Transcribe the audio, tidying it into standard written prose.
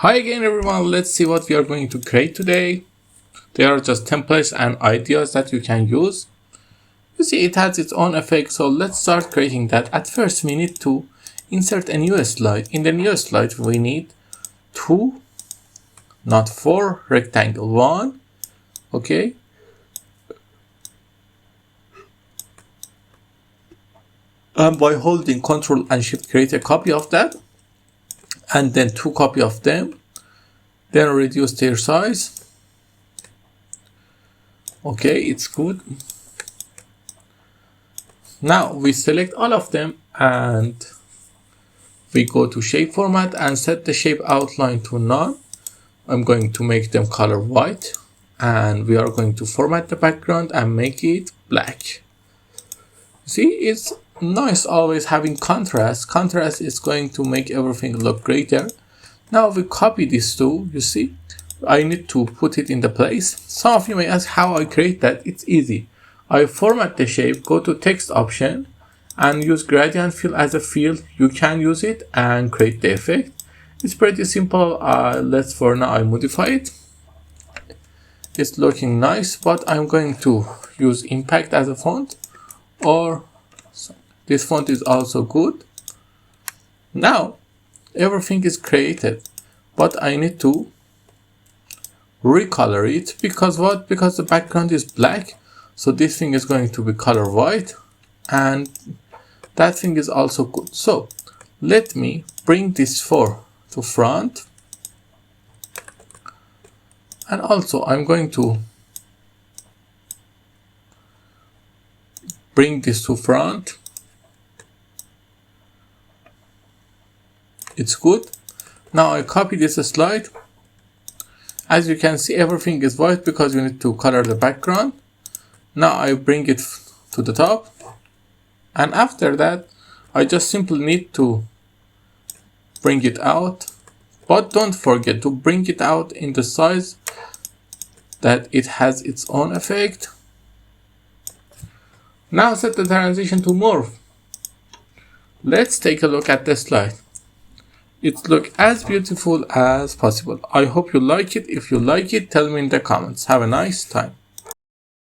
Hi again everyone, let's see what we are going to create today. There are just templates and ideas that you can use. You see it has its own effect, so let's start creating that. At first we need to insert a new slide. In the new slide we need 2, not 4, rectangle 1, okay. And by holding Ctrl and Shift create a copy of that. And then 2 copies of them, then reduce their size. Okay, it's good. Now we select all of them and we go to shape format and set the shape outline to none. I'm going to make them color white and we are going to format the background and make it black. See, it's nice always having contrast. Contrast is going to make everything look greater. Now we copy these two. You see, I need to put it in the place. Some of you may ask how I create that. It's easy. I format the shape, go to text option and use gradient fill as a field. You can use it and create the effect. It's pretty simple. Let's for now I modify it. It's looking nice, but I'm going to use impact as a font, or this font is also good. Now everything is created, but I need to recolor it because what? Because the background is black, so this thing is going to be color white and that thing is also good. So let me bring this 4 to front, and also I'm going to bring this to front. It's good. Now I copy this slide. As you can see, everything is white because you need to color the background. Now I bring it to the top, and after that I just simply need to bring it out, but don't forget to bring it out in the size that it has its own effect. Now set the transition to morph. Let's take a look at the slide. It looks as beautiful as possible. I hope you like it. If you like it, tell me in the comments. Have a nice time.